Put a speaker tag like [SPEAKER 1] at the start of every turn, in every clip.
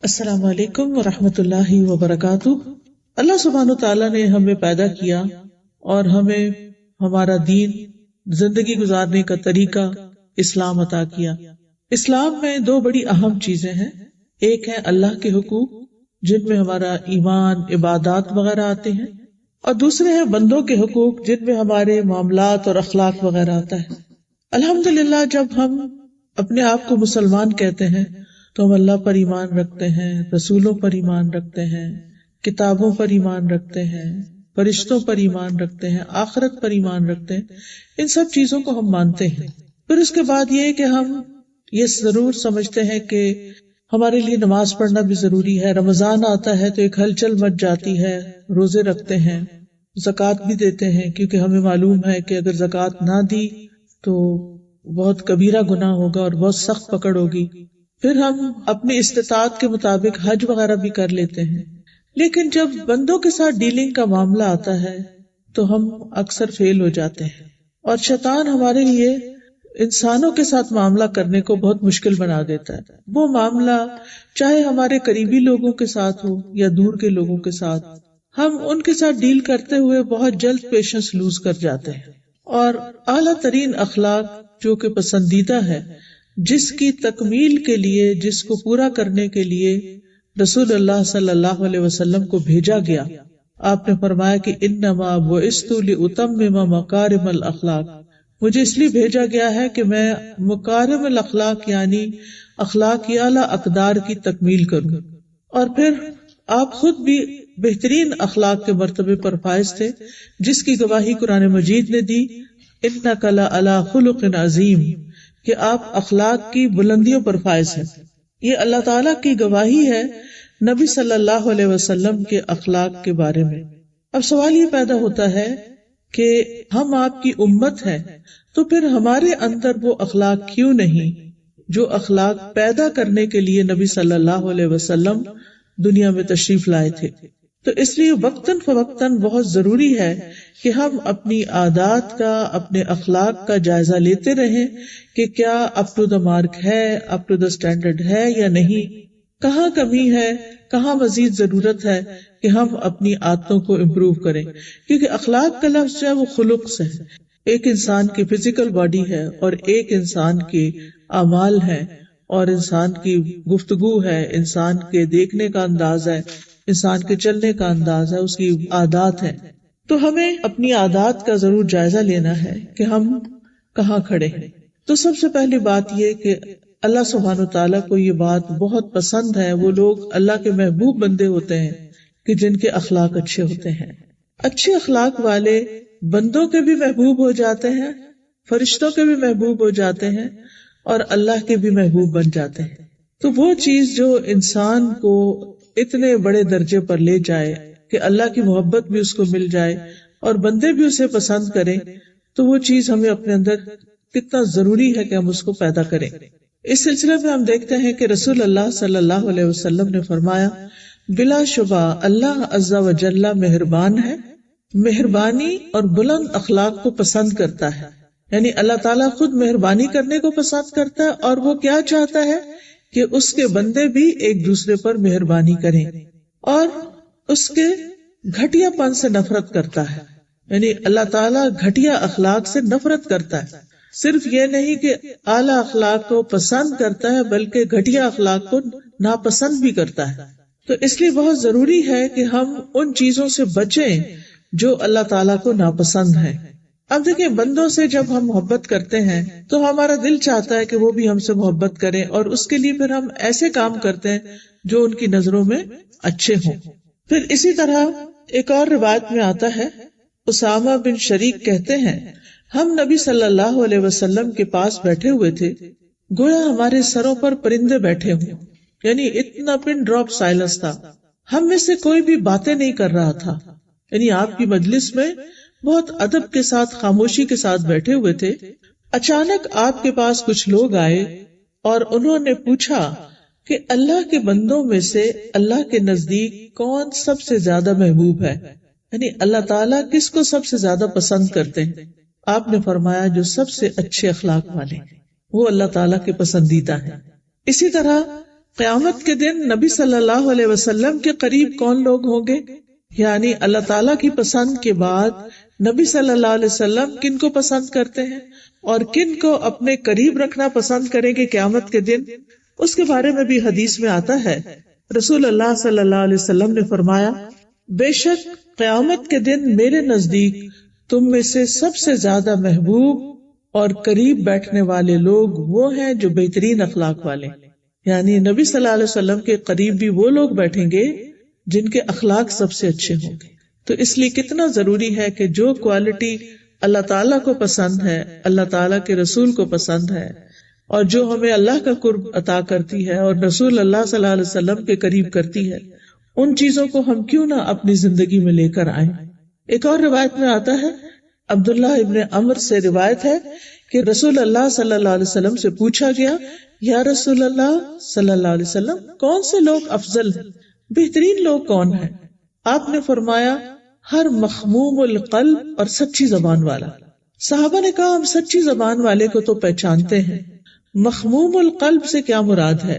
[SPEAKER 1] السلام علیکم ورحمۃ اللہ وبرکاتہ۔ اللہ سبحانہ تعالیٰ نے ہمیں پیدا کیا اور ہمیں ہمارا دین، زندگی گزارنے کا طریقہ اسلام عطا کیا۔ اسلام میں دو بڑی اہم چیزیں ہیں، ایک ہے اللہ کے حقوق جن میں ہمارا ایمان، عبادات وغیرہ آتے ہیں، اور دوسرے ہیں بندوں کے حقوق جن میں ہمارے معاملات اور اخلاق وغیرہ آتا ہے۔ الحمدللہ جب ہم اپنے آپ کو مسلمان کہتے ہیں تو ہم اللہ پر ایمان رکھتے ہیں، رسولوں پر ایمان رکھتے ہیں، کتابوں پر ایمان رکھتے ہیں، فرشتوں پر ایمان رکھتے ہیں، آخرت پر ایمان رکھتے ہیں، ان سب چیزوں کو ہم مانتے ہیں۔ پھر اس کے بعد یہ کہ ہم یہ ضرور سمجھتے ہیں کہ ہمارے لیے نماز پڑھنا بھی ضروری ہے، رمضان آتا ہے تو ایک ہلچل مچ جاتی ہے، روزے رکھتے ہیں، زکوٰۃ بھی دیتے ہیں، کیونکہ ہمیں معلوم ہے کہ اگر زکوٰۃ نہ دی تو بہت کبیرہ گناہ ہوگا اور بہت سخت پکڑ ہوگی۔ پھر ہم اپنی استطاعت کے مطابق حج وغیرہ بھی کر لیتے ہیں، لیکن جب بندوں کے ساتھ ڈیلنگ کا معاملہ آتا ہے تو ہم اکثر فیل ہو جاتے ہیں، اور شیطان ہمارے لیے انسانوں کے ساتھ معاملہ کرنے کو بہت مشکل بنا دیتا ہے۔ وہ معاملہ چاہے ہمارے قریبی لوگوں کے ساتھ ہو یا دور کے لوگوں کے ساتھ، ہم ان کے ساتھ ڈیل کرتے ہوئے بہت جلد پیشنس لوز کر جاتے ہیں، اور اعلیٰ ترین اخلاق جو کہ پسندیدہ ہے، جس کی تکمیل کے لیے، جس کو پورا کرنے کے لیے رسول اللہ صلی اللہ علیہ وسلم کو بھیجا گیا، آپ نے فرمایا کہ انما بعثت لاتمم مکارم الاخلاق، مجھے اس لیے بھیجا گیا ہے کہ میں مکارم الاخلاق یعنی اخلاق اعلیٰ اقدار کی تکمیل کروں۔ اور پھر آپ خود بھی بہترین اخلاق کے مرتبے پر فائز تھے، جس کی گواہی قرآن مجید نے دی، انک لعلی خلق عظیم، کہ آپ اخلاق کی بلندیوں پر فائز ہیں۔ یہ اللہ تعالیٰ کی گواہی ہے نبی صلی اللہ علیہ وسلم کے اخلاق کے بارے میں۔ اب سوال یہ پیدا ہوتا ہے کہ ہم آپ کی امت ہیں تو پھر ہمارے اندر وہ اخلاق کیوں نہیں جو اخلاق پیدا کرنے کے لیے نبی صلی اللہ علیہ وسلم دنیا میں تشریف لائے تھے؟ تو اس لیے وقتاً فوقتاً بہت ضروری ہے کہ ہم اپنی عادات کا، اپنے اخلاق کا جائزہ لیتے رہیں کہ کیا اپ ٹو دا مارک ہے، اپ ٹو دا اسٹینڈرڈ ہے یا نہیں، کہاں کمی ہے، کہاں مزید ضرورت ہے کہ ہم اپنی عادتوں کو امپروو کریں، کیونکہ اخلاق کا لفظ جو ہے وہ خلق سے ہے۔ ایک انسان کی فزیکل باڈی ہے اور ایک انسان کے اعمال ہیں، اور انسان کی گفتگو ہے، انسان کے دیکھنے کا انداز ہے، انسان کے چلنے کا انداز ہے، اس کی عادات ہیں۔ تو ہمیں اپنی عادات کا ضرور جائزہ لینا ہے کہ ہم کہاں کھڑے ہیں۔ تو سب سے پہلی بات یہ کہ اللہ سبحانہ تعالیٰ کو یہ بات بہت پسند ہے، وہ لوگ اللہ کے محبوب بندے ہوتے ہیں کہ جن کے اخلاق اچھے ہوتے ہیں۔ اچھے اخلاق والے بندوں کے بھی محبوب ہو جاتے ہیں، فرشتوں کے بھی محبوب ہو جاتے ہیں، اور اللہ کے بھی محبوب بن جاتے ہیں۔ تو وہ چیز جو انسان کو اتنے بڑے درجے پر لے جائے کہ اللہ کی محبت بھی اس کو مل جائے اور بندے بھی اسے پسند کریں، تو وہ چیز ہمیں اپنے اندر کتنا ضروری ہے کہ ہم اس کو پیدا کریں۔ اس سلسلے میں ہم دیکھتے ہیں کہ رسول اللہ صلی اللہ علیہ وسلم نے فرمایا، بلا شبہ اللہ عز و جل مہربان ہے، مہربانی اور بلند اخلاق کو پسند کرتا ہے۔ یعنی اللہ تعالیٰ خود مہربانی کرنے کو پسند کرتا ہے، اور وہ کیا چاہتا ہے کہ اس کے بندے بھی ایک دوسرے پر مہربانی کریں، اور اس کے گھٹیا پن سے نفرت کرتا ہے۔ یعنی اللہ تعالیٰ گھٹیا اخلاق سے نفرت کرتا ہے، صرف یہ نہیں کہ اعلیٰ اخلاق کو پسند کرتا ہے بلکہ گھٹیا اخلاق کو ناپسند بھی کرتا ہے۔ تو اس لیے بہت ضروری ہے کہ ہم ان چیزوں سے بچیں جو اللہ تعالیٰ کو ناپسند ہیں۔ اب دیکھیں، بندوں سے جب ہم محبت کرتے ہیں تو ہمارا دل چاہتا ہے کہ وہ بھی ہم سے محبت کریں، اور اس کے لیے پھر ہم ایسے کام کرتے ہیں جو ان کی نظروں میں اچھے ہوں۔ پھر اسی طرح ایک اور روایت میں آتا ہے، اسامہ بن شریک کہتے ہیں، ہم نبی صلی اللہ علیہ وسلم کے پاس بیٹھے ہوئے تھے، گویا ہمارے سروں پر پرندے بیٹھے ہوں، یعنی اتنا پن ڈراپ سائلنس تھا، ہم میں سے کوئی بھی باتیں نہیں کر رہا تھا۔ یعنی آپ کی مجلس میں بہت ادب کے ساتھ، خاموشی کے ساتھ بیٹھے ہوئے تھے۔ اچانک آپ کے پاس کچھ لوگ آئے اور انہوں نے پوچھا کہ اللہ کے بندوں میں سے اللہ کے نزدیک کون سب سے زیادہ محبوب ہے، یعنی اللہ تعالیٰ کس کو سب سے زیادہ پسند کرتے ہیں؟ آپ نے فرمایا جو سب سے اچھے اخلاق والے، وہ اللہ تعالیٰ کے پسندیدہ ہیں۔ اسی طرح قیامت کے دن نبی صلی اللہ علیہ وسلم کے قریب کون لوگ ہوں گے، یعنی اللہ تعالیٰ کی پسند کے بعد نبی صلی اللہ علیہ وسلم کن کو پسند کرتے ہیں اور کن کو اپنے قریب رکھنا پسند کریں گے قیامت کے دن، اس کے بارے میں بھی حدیث میں آتا ہے۔ رسول اللہ صلی اللہ علیہ وسلم نے فرمایا، بے شک قیامت کے دن میرے نزدیک تم میں سے سب سے زیادہ محبوب اور قریب بیٹھنے والے لوگ وہ ہیں جو بہترین اخلاق والے، یعنی نبی صلی اللہ علیہ وسلم کے قریب بھی وہ لوگ بیٹھیں گے جن کے اخلاق سب سے اچھے ہوں گے۔ تو اس لیے کتنا ضروری ہے کہ جو کوالٹی اللہ تعالیٰ کو پسند ہے، اللہ تعالیٰ کے رسول کو پسند ہے، اور جو ہمیں اللہ کا قرب عطا کرتی ہے اور رسول اللہ صلی اللہ علیہ وسلم کے قریب کرتی ہے، ان چیزوں کو ہم کیوں نہ اپنی زندگی میں لے کر آئیں۔ ایک اور روایت میں آتا ہے، عبداللہ ابن عمر سے روایت ہے کہ رسول اللہ صلی اللہ علیہ وسلم سے پوچھا گیا، یا رسول اللہ صلی اللہ علیہ وسلم، کون سے لوگ افضل ہیں، بہترین لوگ کون ہیں؟ آپ نے فرمایا، ہر مخموم القلب اور سچی زبان والا۔ صحابہ نے کہا، ہم سچی زبان والے کو تو پہچانتے ہیں، مخموم القلب سے کیا مراد ہے؟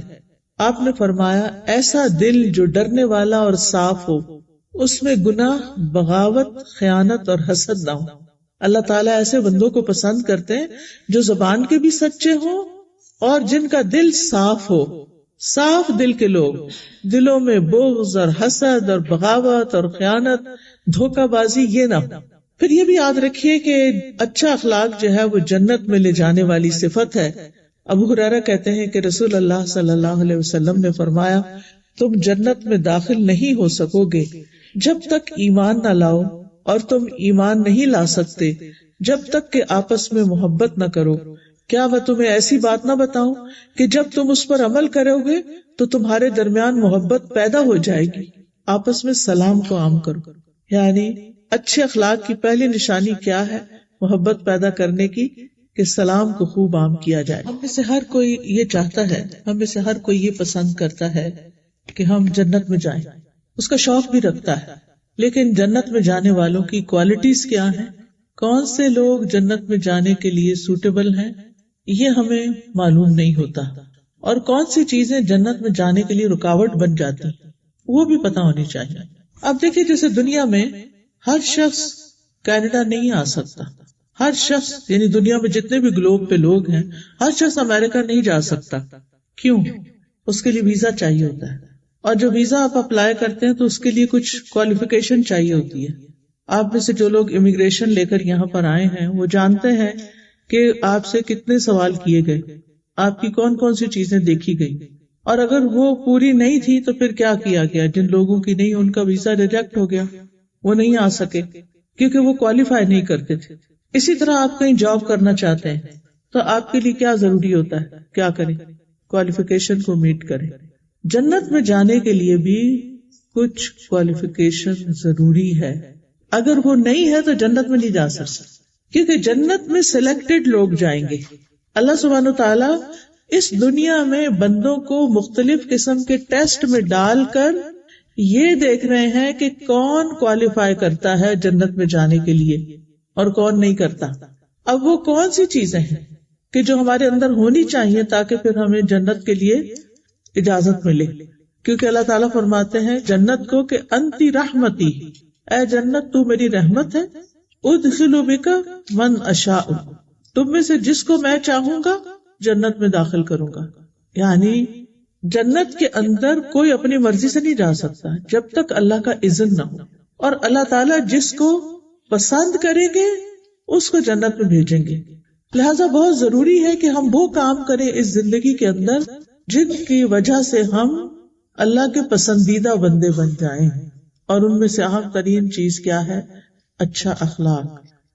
[SPEAKER 1] آپ نے فرمایا، ایسا دل جو ڈرنے والا اور صاف ہو، اس میں گناہ، بغاوت، خیانت اور حسد نہ ہو۔ اللہ تعالیٰ ایسے بندوں کو پسند کرتے ہیں جو زبان کے بھی سچے ہوں اور جن کا دل صاف ہو۔ صاف دل کے لوگ، دلوں میں بغض اور حسد اور بغاوت اور خیانت، دھوکہ بازی یہ نہ ہو۔ پھر یہ بھی یاد رکھیے کہ اچھا اخلاق جو ہے وہ جنت میں لے جانے والی صفت ہے۔ ابو ہریرہ کہتے ہیں کہ رسول اللہ صلی اللہ علیہ وسلم نے فرمایا، تم جنت میں داخل نہیں ہو سکو گے جب تک ایمان نہ لاؤ، اور تم ایمان نہیں لا سکتے جب تک کہ آپس میں محبت نہ کرو۔ کیا میں تمہیں ایسی بات نہ بتاؤں کہ جب تم اس پر عمل کرو گے تو تمہارے درمیان محبت پیدا ہو جائے گی؟ آپس میں سلام کو عام کرو۔ یعنی اچھے اخلاق کی پہلی نشانی کیا ہے محبت پیدا کرنے کی؟ کہ سلام کو خوب عام کیا جائے۔ ہم میں سے ہر کوئی یہ چاہتا ہے، ہم میں سے ہر کوئی یہ پسند کرتا ہے کہ ہم جنت میں جائیں، اس کا شوق بھی رکھتا ہے، لیکن جنت میں جانے والوں کی کوالٹیز کیا ہیں، کون سے لوگ جنت میں جانے کے لیے سوٹیبل ہیں، یہ ہمیں معلوم نہیں ہوتا، اور کون سی چیزیں جنت میں جانے کے لیے رکاوٹ بن جاتی وہ بھی پتہ ہونی چاہیے۔ اب دیکھیں، جیسے دنیا میں ہر شخص کینیڈا نہیں آ سکتا، ہر شخص یعنی دنیا میں جتنے بھی گلوب پہ لوگ ہیں، ہر شخص امریکہ نہیں جا سکتا۔ کیوں؟ اس کے لیے ویزا چاہیے ہوتا ہے، اور جو ویزا آپ اپلائی کرتے ہیں تو اس کے لیے کچھ کوالیفیکیشن چاہیے ہوتی ہے۔ آپ میں سے جو لوگ امیگریشن لے کر یہاں پر آئے ہیں وہ جانتے ہیں کہ آپ سے کتنے سوال کیے گئے، آپ کی کون کون سی چیزیں دیکھی گئی، اور اگر وہ پوری نہیں تھی تو پھر کیا کیا گیا۔ جن لوگوں کی نہیں، ان کا ویزا ریجیکٹ ہو گیا، وہ نہیں آ سکے کیونکہ وہ کوالیفائی نہیں کرتے تھے۔ اسی طرح آپ کہیں جاب کرنا چاہتے ہیں تو آپ کے لیے کیا ضروری ہوتا ہے، کیا کریں؟ کوالیفیکیشن کو میٹ کریں۔ جنت میں جانے کے لیے بھی کچھ کوالیفیکیشن ضروری ہے، اگر وہ نہیں ہے تو جنت میں نہیں جا سکتے، کیونکہ جنت میں سلیکٹڈ لوگ جائیں گے۔ اللہ سبحانہ وتعالیٰ اس دنیا میں بندوں کو مختلف قسم کے ٹیسٹ میں ڈال کر یہ دیکھ رہے ہیں کہ کون کوالیفائی کرتا ہے جنت میں جانے کے لیے اور کون نہیں کرتا۔ اب وہ کون سی چیزیں ہیں کہ جو ہمارے اندر ہونی چاہیے تاکہ پھر ہمیں جنت کے لیے اجازت ملے؟ کیونکہ اللہ تعالیٰ فرماتے ہیں جنت کو کہ انتی رحمتی، اے جنت تو میری رحمت ہے، ادخل بک من اشاء، تم میں سے جس کو میں چاہوں گا جنت میں داخل کروں گا۔ یعنی جنت کے اندر کوئی اپنی مرضی سے نہیں جا سکتا جب تک اللہ کا اذن نہ ہو، اور اللہ تعالیٰ جس کو پسند کریں گے اس کو جنت میں بھیجیں گے۔ لہذا بہت ضروری ہے کہ ہم وہ کام کریں اس زندگی کے اندر جن کی وجہ سے ہم اللہ کے پسندیدہ بندے بن جائیں، اور ان میں سے اہم ترین چیز کیا ہے؟ اچھا اخلاق۔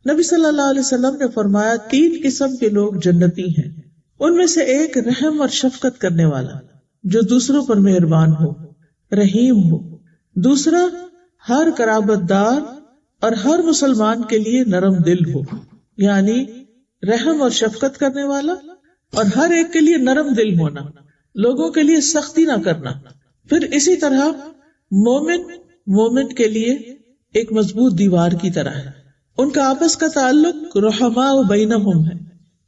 [SPEAKER 1] نبی صلی اللہ علیہ وسلم نے فرمایا 3 قسم کے لوگ جنتی ہیں، ان میں سے ایک رحم اور شفقت کرنے والا، جو دوسروں پر مہربان ہو، رحیم ہو۔ دوسرا ہر قرابت دار اور ہر مسلمان کے لیے نرم دل ہو، یعنی رحم اور شفقت کرنے والا اور ہر ایک کے لیے نرم دل ہونا، لوگوں کے لیے سختی نہ کرنا۔ پھر اسی طرح مومن کے لیے ایک مضبوط دیوار کی طرح ہے، ان کا آپس کا تعلق رحماء بینہم ہے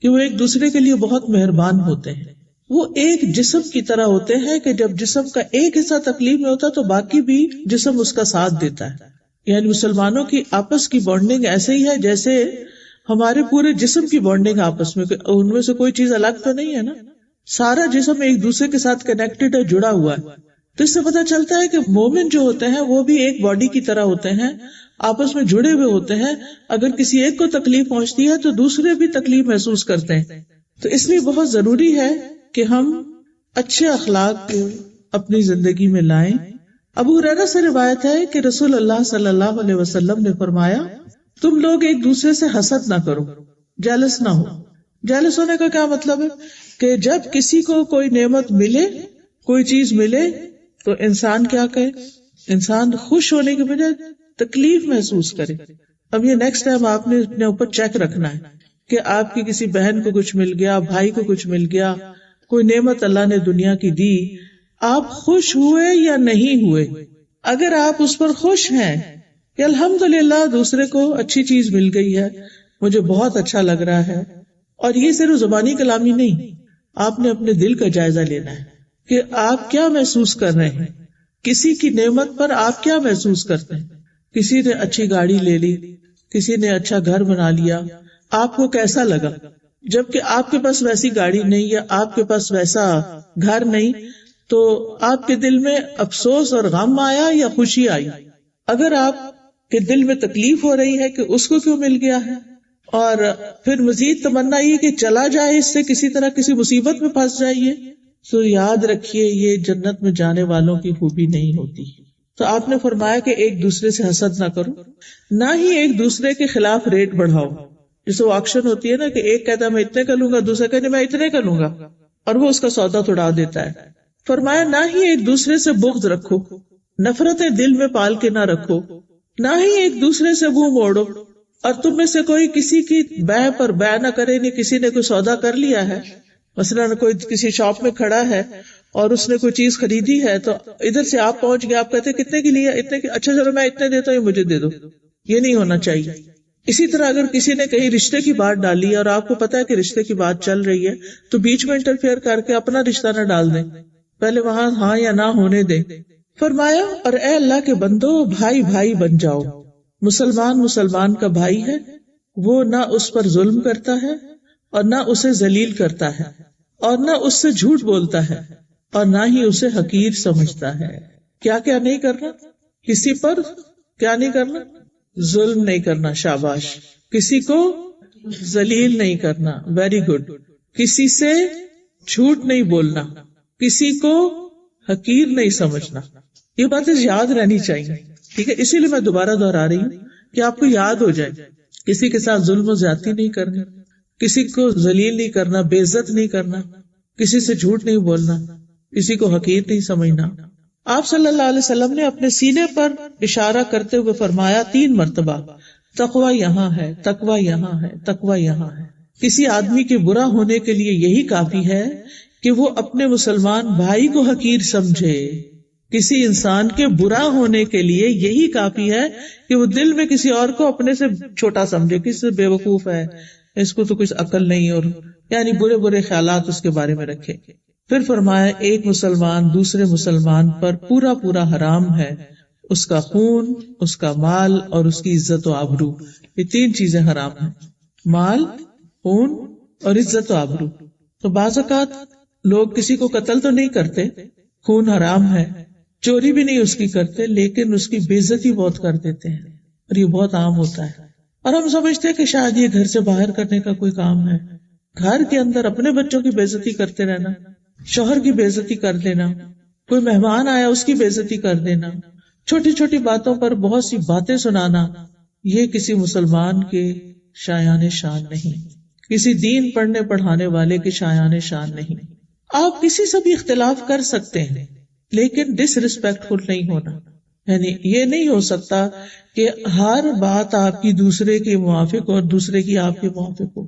[SPEAKER 1] کہ وہ ایک دوسرے کے لیے بہت مہربان ہوتے ہیں۔ وہ ایک جسم کی طرح ہوتے ہیں کہ جب جسم کا ایک حصہ تکلیف میں ہوتا تو باقی بھی جسم اس کا ساتھ دیتا ہے. یعنی مسلمانوں کی آپس کی بانڈنگ ایسے ہی ہے جیسے ہمارے پورے جسم کی بانڈنگ آپس میں، ان میں سے کوئی چیز الگ تو نہیں ہے نا، سارا جسم ایک دوسرے کے ساتھ کنیکٹڈ ہے، جڑا ہوا ہے. تو اس سے پتہ چلتا ہے کہ مومن جو ہوتے ہیں وہ بھی ایک باڈی کی طرح ہوتے ہیں، آپس میں جڑے ہوئے ہوتے ہیں. اگر کسی ایک کو تکلیف پہنچتی ہے تو دوسرے بھی تکلیف محسوس کرتے ہیں. تو اس لیے بہت ضروری ہے کہ ہم اچھے اخلاق کو اپنی زندگی میں لائیں. ابو ہریرہ سے روایت ہے کہ رسول اللہ صلی اللہ علیہ وسلم نے فرمایا، تم لوگ ایک دوسرے سے حسد نہ کرو، جیلس نہ ہو. جیلس ہونے کا کیا مطلب ہے کہ جب کسی کو کوئی نعمت ملے، کوئی چیز ملے تو انسان کیا کہے، انسان خوش ہونے کے بجائے تکلیف محسوس کرے. اب یہ نیکسٹ ٹائم آپ نے اپنے اوپر چیک رکھنا ہے کہ آپ کی کسی بہن کو کچھ مل گیا، بھائی کو کچھ مل گیا، کوئی نعمت اللہ نے دنیا کی دی، آپ خوش ہوئے یا نہیں ہوئے. اگر آپ اس پر خوش ہیں کہ الحمدللہ دوسرے کو اچھی چیز مل گئی ہے، مجھے بہت اچھا لگ رہا ہے، اور یہ صرف زبانی کلامی نہیں، آپ نے اپنے دل کا جائزہ لینا ہے کہ آپ کیا محسوس کر رہے ہیں، کسی کی نعمت پر آپ کیا محسوس کرتے ہیں. کسی نے اچھی گاڑی لے لی، کسی نے اچھا گھر بنا لیا، آپ کو کیسا لگا؟ جبکہ آپ کے پاس ویسی گاڑی نہیں یا آپ کے پاس ویسا گھر نہیں، تو آپ کے دل میں افسوس اور غم آیا یا خوشی آئی؟ اگر آپ کے دل میں تکلیف ہو رہی ہے کہ اس کو کیوں مل گیا ہے، اور پھر مزید تمنا یہ کہ چلا جائے اس سے، کسی طرح کسی مصیبت میں پھنس جائیے، تو یاد رکھیے یہ جنت میں جانے والوں کی خوبی نہیں ہوتی. تو آپ نے فرمایا کہ ایک دوسرے سے حسد نہ کرو، نہ ہی ایک دوسرے کے خلاف ریٹ بڑھاؤ. جیسے وہ آکشن ہوتی ہے نا کہ ایک کہتا ہے میں اتنے کا لوں گا، دوسرا کہتا ہے میں اتنے کا لوں گا، اور وہ اس کا سودا توڑا دیتا ہے. فرمایا نہ ہی ایک دوسرے سے بغض رکھو، نفرتیں دل میں پال کے نہ رکھو، نہ ہی ایک دوسرے سے منہ موڑو. اور تم میں سے کوئی کسی کی بیع پر بیع نہ کرے. نہیں، کسی نے کوئی سودا کر لیا ہے، مثلا کوئی کسی شاپ میں کھڑا ہے اور اس نے کوئی چیز خریدی ہے، تو ادھر سے آپ پہنچ گئے، آپ کہتے کتنے کی لیا، اتنے کی، اچھا چلو میں اتنے دیتا ہوں، مجھے دے دو. یہ نہیں ہونا چاہیے. اسی طرح اگر کسی نے کہیں رشتے کی بات ڈالی اور آپ کو پتا ہے کہ رشتے کی بات چل رہی ہے، تو بیچ میں انٹرفیئر کر کے اپنا رشتہ نہ ڈال دیں، پہلے وہاں ہاں یا نہ ہونے دیں. فرمایا اور اے اللہ کے بندو، بھائی بھائی بن جاؤ. مسلمان مسلمان کا بھائی ہے، وہ نہ اس پر ظلم کرتا ہے اور نہ اسے ذلیل کرتا ہے، اور نہ اس سے جھوٹ بولتا ہے، اور نہ ہی اسے حقیر سمجھتا ہے. کیا کیا نہیں کرنا؟ کسی پر کیا نہیں کرنا؟ ظلم نہیں کرنا، شاباش. کسی کو ذلیل نہیں کرنا، ویری گڈ. کسی سے جھوٹ نہیں بولنا، کسی کو حقیر نہیں سمجھنا. یہ باتیں یاد رہنی چاہیے، ٹھیک ہے؟ اسی لیے میں دوبارہ دہرا رہی ہوں کہ آپ کو یاد ہو جائے. کسی کے ساتھ ظلم و زیادتی نہیں کرنی، کسی کو ذلیل نہیں کرنا، بے عزت نہیں کرنا، کسی سے جھوٹ نہیں بولنا، کسی کو حقیر نہیں سمجھنا. آپ صلی اللہ علیہ وسلم نے اپنے سینے پر اشارہ کرتے ہوئے فرمایا 3 مرتبہ، تقوی یہاں ہے، تقوی یہاں ہے، تقوی یہاں ہے. کسی آدمی کے برا ہونے کے لیے یہی کافی ہے کہ وہ اپنے مسلمان بھائی کو حقیر سمجھے. کسی انسان کے برا ہونے کے لیے یہی کافی ہے کہ وہ دل میں کسی اور کو اپنے سے چھوٹا سمجھے، کسی سے بے وقوف ہے، اس کو تو کچھ عقل نہیں، اور یعنی برے برے خیالات اس کے بارے میں رکھے. پھر فرمایا ایک مسلمان دوسرے مسلمان پر پورا پورا حرام ہے، اس کا خون، اس کا مال اور اس کی عزت و آبرو. یہ 3 چیزیں حرام ہیں، مال، خون اور عزت و آبرو. تو بعض اوقات لوگ کسی کو قتل تو نہیں کرتے، خون حرام ہے، چوری بھی نہیں اس کی کرتے، لیکن اس کی بے عزتی بہت کر دیتے ہیں، اور یہ بہت عام ہوتا ہے. اور ہم سمجھتے ہیں کہ شاید یہ گھر سے باہر کرنے کا کوئی کام ہے. گھر کے اندر اپنے بچوں کی بے عزتی کرتے رہنا، شوہر کی بے عزتی کر دینا، کوئی مہمان آیا اس کی بے عزتی کر دینا، چھوٹی چھوٹی باتوں پر بہت سی باتیں سنانا، یہ کسی مسلمان کے شایان شان نہیں، کسی دین پڑھنے پڑھانے والے کے شایان شان نہیں. آپ کسی سے بھی اختلاف کر سکتے ہیں لیکن ڈس ریسپیکٹفل نہیں ہونا. یعنی یہ نہیں ہو سکتا کہ ہر بات آپ کی دوسرے کے موافق اور دوسرے کی آپ کے موافق ہو.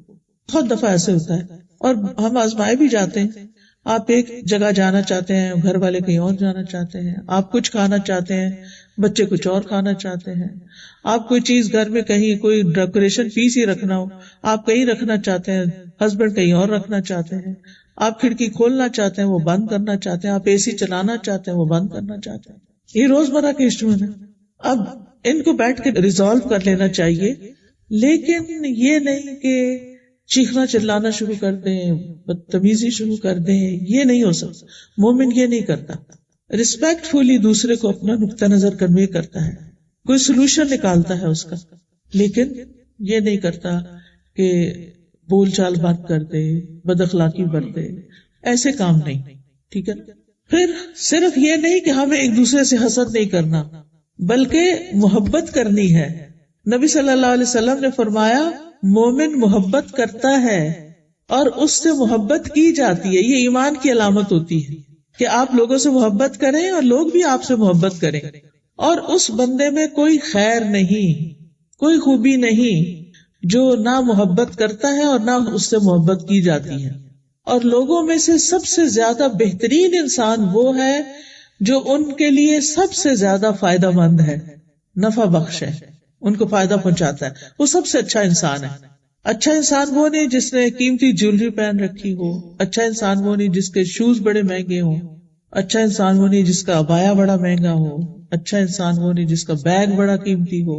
[SPEAKER 1] بہت دفعہ ایسے ہوتا ہے اور ہم آزمائے بھی جاتے ہیں. آپ ایک جگہ جانا چاہتے ہیں، گھر والے کہیں اور جانا چاہتے ہیں، آپ کچھ کھانا چاہتے ہیں، بچے کچھ اور کھانا چاہتے ہیں، آپ کوئی چیز گھر میں کہیں کوئی ڈیکوریشن پیس ہی رکھنا ہو، آپ کہیں رکھنا چاہتے ہیں، ہسبینڈ کہیں اور رکھنا چاہتے ہیں، آپ کھڑکی کھولنا چاہتے ہیں وہ بند کرنا چاہتے ہیں، آپ اے سی چلانا چاہتے ہیں وہ بند کرنا چاہتے ہیں. یہ روزمرہ کے ایشو ہیں. اب ان کو بیٹھ کے ریزالو کر لینا چاہیے، لیکن یہ نہیں کہ چیخنا چلانا شروع کر دیں، بدتمیزی شروع کر دیں. یہ نہیں ہو سکتا. مومن یہ نہیں کرتا. ریسپیکٹ فلی دوسرے کو اپنا نقطہ نظر کنوے کرتا ہے، کوئی سولوشن نکالتا ہے اس کا، لیکن یہ نہیں کرتا کہ بول چال بند کر دے، بد اخلاقی برتے. ایسے کام نہیں. ٹھیک ہے. پھر صرف یہ نہیں کہ ہمیں ایک دوسرے سے حسد نہیں کرنا، بلکہ محبت کرنی ہے. نبی صلی اللہ علیہ وسلم نے فرمایا مومن محبت کرتا ہے اور اس سے محبت کی جاتی ہے. یہ ایمان کی علامت ہوتی ہے کہ آپ لوگوں سے محبت کریں اور لوگ بھی آپ سے محبت کریں، اور اس بندے میں کوئی خیر نہیں، کوئی خوبی نہیں جو نہ محبت کرتا ہے اور نہ اس سے محبت کی جاتی ہے. اور لوگوں میں سے سب سے زیادہ بہترین انسان وہ ہے جو ان کے لیے سب سے زیادہ فائدہ مند ہے، نفع بخش ہے، ان کو فائدہ پہنچاتا ہے. وہ سب سے اچھا انسان ہے. اچھا انسان وہ نہیں جس نے قیمتی جیولری پہن رکھی ہو، اچھا انسان وہ نہیں جس کے شوز بڑے مہنگے ہوں، اچھا انسان وہ نہیں جس کا عبایا بڑا مہنگا ہو، اچھا انسان وہ نہیں جس کا بیگ بڑا قیمتی ہو،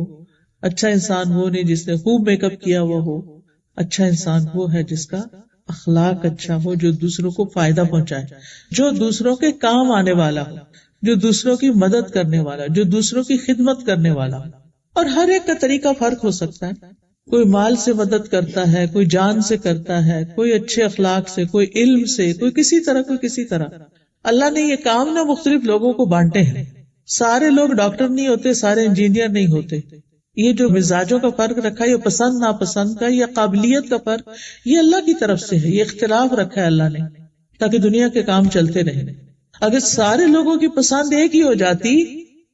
[SPEAKER 1] اچھا انسان وہ نہیں جس نے خوب میک اپ کیا ہوا ہو. اچھا انسان وہ ہے جس کا اخلاق اچھا ہو، جو دوسروں کو فائدہ پہنچائے، جو دوسروں کے کام آنے والا ہو، جو دوسروں کی مدد کرنے والا، جو دوسروں کی خدمت کرنے والا ہو. اور ہر ایک کا طریقہ فرق ہو سکتا ہے. کوئی مال سے مدد کرتا ہے، کوئی جان سے کرتا ہے، کوئی اچھے اخلاق سے، کوئی علم سے، کوئی کسی طرح، کوئی کسی طرح. اللہ نے یہ کام نہ مختلف لوگوں کو بانٹے ہیں. سارے لوگ ڈاکٹر نہیں ہوتے، سارے انجینئر نہیں ہوتے. یہ جو مزاجوں کا فرق رکھا ہے، یہ پسند ناپسند کا یا قابلیت کا فرق، یہ اللہ کی طرف سے ہے. یہ اختلاف رکھا ہے اللہ نے تاکہ دنیا کے کام چلتے رہیں. اگر سارے لوگوں کی پسند ایک ہی ہو جاتی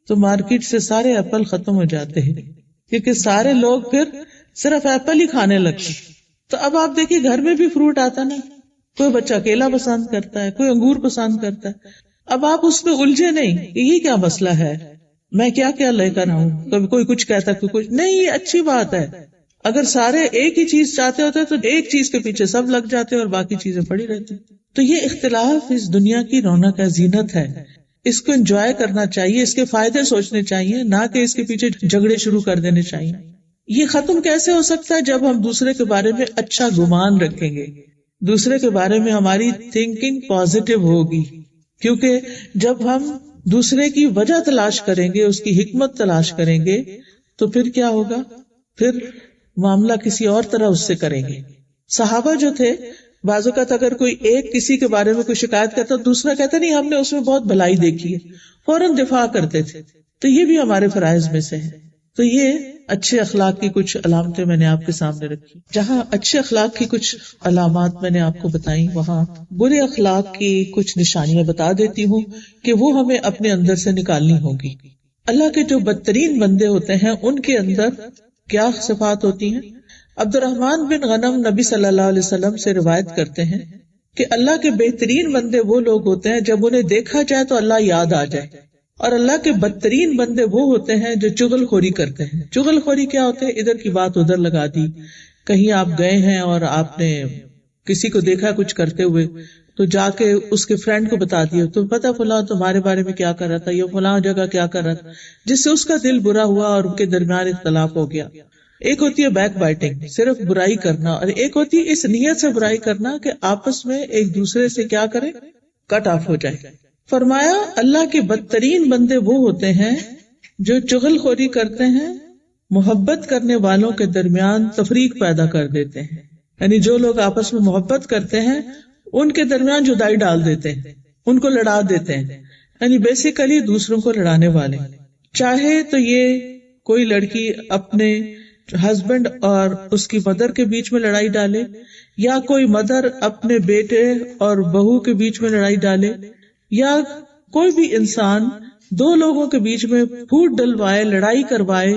[SPEAKER 1] تو مارکیٹ سے سارے ایپل ختم ہو جاتے ہیں، کیونکہ سارے لوگ پھر صرف ایپل ہی کھانے لگتے. تو اب آپ دیکھیے گھر میں بھی فروٹ آتا نا، کوئی بچہ کیلا پسند کرتا ہے، کوئی انگور پسند کرتا ہے. اب آپ اس میں الجھے نہیں کہ یہ کیا مسئلہ ہے، میں کیا کیا لے کر آؤں، کبھی کوئی کچھ کہتا ہے کوئی کچھ نہیں. یہ اچھی بات ہے. اگر سارے ایک ہی چیز چاہتے ہوتے تو ایک چیز کے پیچھے سب لگ جاتے اور باقی چیزیں پڑی رہتی. تو یہ اختلاف اس دنیا کی رونق ہے، زینت ہے. اس کو انجوائے کرنا چاہیے، اس کے فائدے سوچنے چاہیے، نہ کہ اس کے پیچھے جھگڑے شروع کر دینے چاہیے. یہ ختم کیسے ہو سکتا ہے؟ جب ہم دوسرے کے بارے میں اچھا گمان رکھیں گے، دوسرے کے بارے میں ہماری تھنکنگ پازیٹو ہوگی. کیونکہ جب ہم دوسرے کی وجہ تلاش کریں گے، اس کی حکمت تلاش کریں گے، تو پھر کیا ہوگا؟ پھر معاملہ کسی اور طرح اس سے کریں گے. صحابہ جو تھے، بعض اوقات اگر کوئی ایک کسی کے بارے میں کوئی شکایت کرتا، دوسرا کہتا نہیں ہم نے اس میں بہت بھلائی دیکھی ہے، فوراً دفاع کرتے تھے. تو یہ بھی ہمارے فرائض میں سے ہے. تو یہ اچھے اخلاق کی کچھ علامتیں میں نے آپ کے سامنے رکھی. جہاں اچھے اخلاق کی کچھ علامات میں نے آپ کو بتائی، وہاں برے اخلاق کی کچھ نشانیاں بتا دیتی ہوں کہ وہ ہمیں اپنے اندر سے نکالنی ہوگی. اللہ کے جو بدترین بندے ہوتے ہیں ان کے اندر کیا صفات ہوتی ہیں؟ عبد الرحمن بن غنم نبی صلی اللہ علیہ وسلم سے روایت کرتے ہیں کہ اللہ کے بہترین بندے وہ لوگ ہوتے ہیں جب انہیں دیکھا جائے تو اللہ یاد آ جائے، اور اللہ کے بدترین بندے وہ ہوتے ہیں جو چغل خوری کرتے ہیں. چغل خوری کیا ہوتے ہیں؟ ادھر کی بات ادھر لگا دی. کہیں آپ گئے ہیں اور آپ نے کسی کو دیکھا کچھ کرتے ہوئے تو جا کے اس کے فرینڈ کو بتا دیا، تو پتا فلاں تمہارے بارے میں کیا کر رہا تھا، یا فلاں جگہ کیا کر رہا تھا، جس سے اس کا دل برا ہوا اور ان کے درمیان اختلاف ہو گیا. ایک ہوتی ہے بیک بائٹنگ، صرف برائی کرنا، اور ایک ہوتی ہے اس نیت سے برائی کرنا کہ آپس میں ایک دوسرے سے کیا کرے، کٹ آف ہو جائے. فرمایا اللہ کے بدترین بندے وہ ہوتے ہیں جو چغل خوری کرتے ہیں، محبت کرنے والوں کے درمیان تفریق پیدا کر دیتے ہیں. یعنی جو لوگ آپس میں محبت کرتے ہیں ان کے درمیان جدائی ڈال دیتے ہیں، ان کو لڑا دیتے ہیں. یعنی بیسیکلی دوسروں کو لڑانے والے. چاہے تو یہ کوئی لڑکی اپنے ہسبینڈ اور اس کی مدر کے بیچ میں لڑائی ڈالے، یا کوئی مدر اپنے بیٹے اور بہو کے بیچ میں لڑائی ڈالے، یا کوئی بھی انسان دو لوگوں کے بیچ میں پھوٹ ڈلوائے، لڑائی کروائے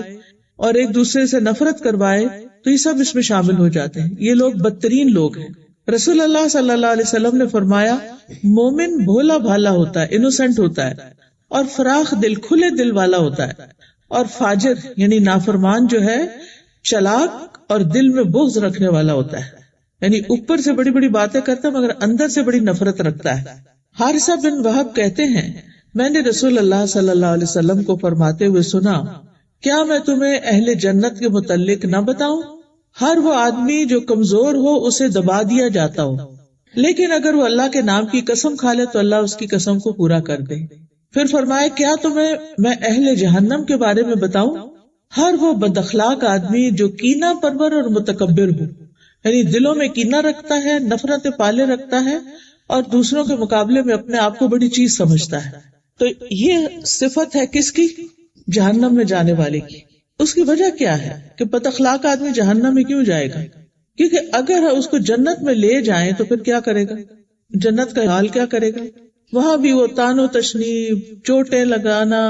[SPEAKER 1] اور ایک دوسرے سے نفرت کروائے، تو یہ سب اس میں شامل ہو جاتے ہیں. یہ لوگ بدترین لوگ ہیں. رسول اللہ صلی اللہ علیہ وسلم نے فرمایا مومن بھولا بھالا ہوتا ہے، انوسنٹ ہوتا ہے، اور فراخ دل، کھلے دل والا ہوتا ہے. اور فاجر یعنی نافرمان جو ہے چلاک اور دل میں بغض رکھنے والا ہوتا ہے. یعنی اوپر سے بڑی بڑی باتیں کرتا ہے مگر اندر سے بڑی نفرت رکھتا ہے. حارثہ بن وہب کہتے ہیں میں نے رسول اللہ صلی اللہ علیہ وسلم کو فرماتے ہوئے سنا کیا میں تمہیں اہل جنت کے متعلق نہ بتاؤں؟ ہر وہ آدمی جو کمزور ہو اسے دبا دیا جاتا ہو، لیکن اگر وہ اللہ کے نام کی قسم کھا لے تو اللہ اس کی قسم کو پورا کر دے. پھر فرمایا کیا تمہیں میں اہل جہنم کے بارے میں بتاؤں؟ ہر وہ بد اخلاق آدمی جو کینہ پرور اور متکبر ہو، یعنی دلوں میں کینہ رکھتا ہے، نفرت پالے رکھتا ہے اور دوسروں کے مقابلے میں اپنے آپ کو بڑی چیز سمجھتا ہے. تو یہ صفت ہے کس کی؟ جہنم میں جانے والے کی. اس کی وجہ کیا ہے کہ بد اخلاق آدمی جہنم میں کیوں جائے گا؟ کیونکہ اگر اس کو جنت میں لے جائیں تو پھر کیا کرے گا؟ جنت کا حال کیا کرے گا؟ وہاں بھی وہ تان و تشنیب، چوٹیں لگانا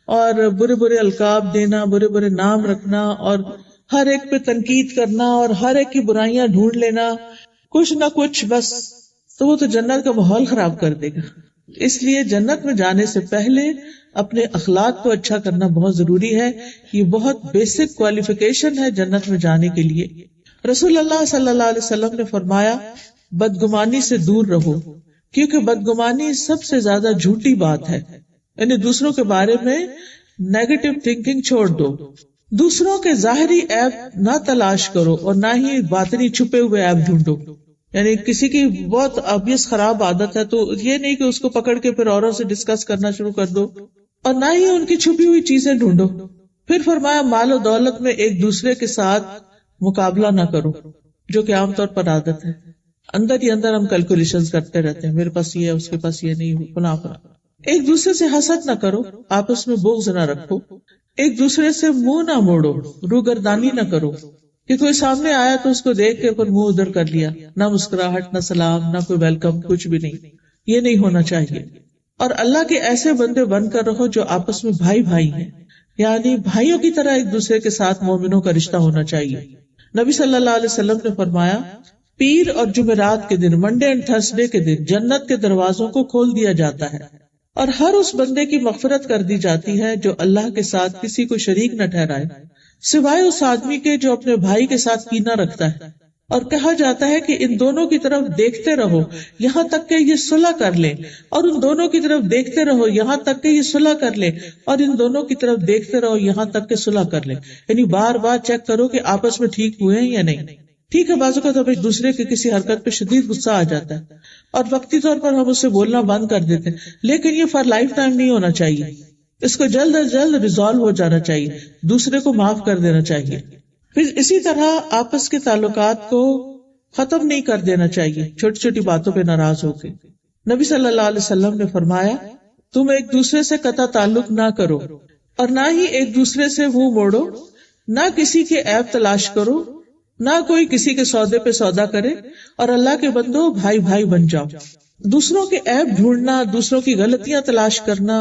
[SPEAKER 1] اور برے برے القاب دینا، برے برے نام رکھنا اور ہر ایک پہ تنقید کرنا اور ہر ایک کی برائیاں ڈھونڈ لینا، کچھ نہ کچھ بس. تو وہ تو جنت کا ماحول خراب کر دے گا. اس لیے جنت میں جانے سے پہلے اپنے اخلاق کو اچھا کرنا بہت ضروری ہے. یہ بہت بیسک کوالیفیکیشن ہے جنت میں جانے کے لیے. رسول اللہ صلی اللہ علیہ وسلم نے فرمایا بدگمانی سے دور رہو، کیونکہ بدگمانی سب سے زیادہ جھوٹی بات ہے. یعنی دوسروں کے بارے میں نیگیٹو تھنکنگ چھوڑ دو. دوسروں کے ظاہری عیب نہ تلاش کرو اور نہ ہی باطنی چھپے ہوئے عیب ڈھونڈو. یعنی کسی کی بہت obvious خراب عادت ہے تو یہ نہیں کہ اس کو پکڑ کے پھر اوروں سے ڈسکس کرنا شروع کر دو اور نہ ہی ان کی چھپی ہوئی چیزیں ڈھونڈو. پھر فرمایا مال و دولت میں ایک دوسرے کے ساتھ مقابلہ نہ کرو، جو کہ عام طور پر عادت ہے. اندر ہی اندر ہم کیلکولیشن کرتے رہتے ہیں، میرے پاس یہ ہے، اس کے پاس یہ نہیں، فلاں فلاں. ایک دوسرے سے حسد نہ کرو، آپس میں بغض نہ رکھو، ایک دوسرے سے منہ نہ موڑو، روگردانی نہ کرو کہ کوئی سامنے آیا تو اس کو دیکھ کے پھر منہ ادھر کر لیا، نہ مسکراہٹ، نہ سلام، نہ کوئی ویلکم، کچھ بھی نہیں. یہ نہیں ہونا چاہیے. اور اللہ کے ایسے بندے بن کر رہو جو آپس میں بھائی بھائی ہیں، یعنی بھائیوں کی طرح ایک دوسرے کے ساتھ مومنوں کا رشتہ ہونا چاہیے. نبی صلی اللہ علیہ وسلم نے فرمایا پیر اور جمعرات کے دن، منڈے اینڈ تھرسڈے کے دن جنت کے دروازوں کو کھول دیا جاتا ہے اور ہر اس بندے کی مغفرت کر دی جاتی ہے جو اللہ کے ساتھ کسی کو شریک نہ ٹھہرائے سوائے اس آدمی کے جو اپنے بھائی کے ساتھ کینہ رکھتا ہے. اور کہا جاتا ہے کہ ان دونوں کی طرف دیکھتے رہو یہاں تک کہ یہ صلح کر لیں، اور ان دونوں کی طرف دیکھتے رہو یہاں تک کہ یہ صلح کر لیں، اور ان دونوں کی طرف دیکھتے رہو یہاں تک کہ صلح کر لیں. یعنی بار بار چیک کرو کہ آپس میں ٹھیک ہوئے ہیں یا نہیں. ٹھیک ہے، بعضوں کا تو ایک دوسرے کے کسی حرکت پہ شدید غصہ آ جاتا ہے اور وقتی طور پر ہم اس سے بولنا بند کر دیتے ہیں، لیکن یہ فار لائف ٹائم نہیں ہونا چاہیے. اس کو جلد از جلد ریزالو ہو جانا چاہیے، دوسرے کو معاف کر دینا چاہیے. پھر اسی طرح آپس کے تعلقات کو ختم نہیں کر دینا چاہیے چھوٹی چھوٹی باتوں پہ ناراض ہو کے. نبی صلی اللہ علیہ وسلم نے فرمایا تم ایک دوسرے سے قطع تعلق نہ کرو اور نہ ہی ایک دوسرے سے منہ موڑو، نہ کسی کے عیب تلاش کرو، نہ کوئی کسی کے سودے پہ سودا کرے، اور اللہ کے بندو بھائی بھائی بن جاؤ. دوسروں کے عیب ڈھونڈنا، دوسروں کی غلطیاں تلاش کرنا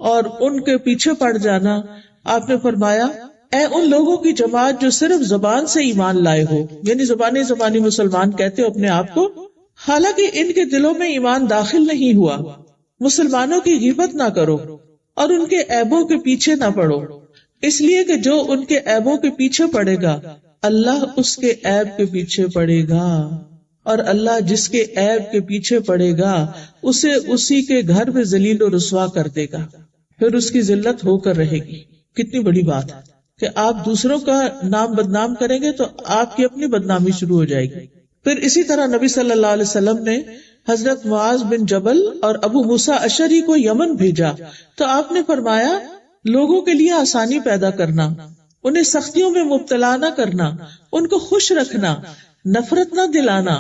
[SPEAKER 1] اور ان کے پیچھے پڑ جانا، آپ نے فرمایا اے ان لوگوں کی جماعت جو صرف زبان سے ایمان لائے ہو، یعنی زبانی مسلمان کہتے ہو اپنے آپ کو، حالانکہ ان کے دلوں میں ایمان داخل نہیں ہوا. مسلمانوں کی غیبت نہ کرو اور ان کے عیبوں کے پیچھے نہ پڑو، اس لیے کہ جو ان کے عیبوں کے پیچھے پڑے گا اللہ اس کے عیب کے پیچھے پڑے گا، اور اللہ جس کے عیب کے پیچھے پڑے گا اسے اسی کے گھر میں ذلیل و رسوا کر دے گا، پھر اس کی ذلت ہو کر رہے گی. کتنی بڑی بات ہے کہ آپ دوسروں کا نام بدنام کریں گے تو آپ کی اپنی بدنامی شروع ہو جائے گی. پھر اسی طرح نبی صلی اللہ علیہ وسلم نے حضرت معاذ بن جبل اور ابو موسیٰ اشعری کو یمن بھیجا تو آپ نے فرمایا لوگوں کے لیے آسانی پیدا کرنا، انہیں سختیوں میں مبتلا نہ کرنا، ان کو خوش رکھنا، نفرت نہ دلانا،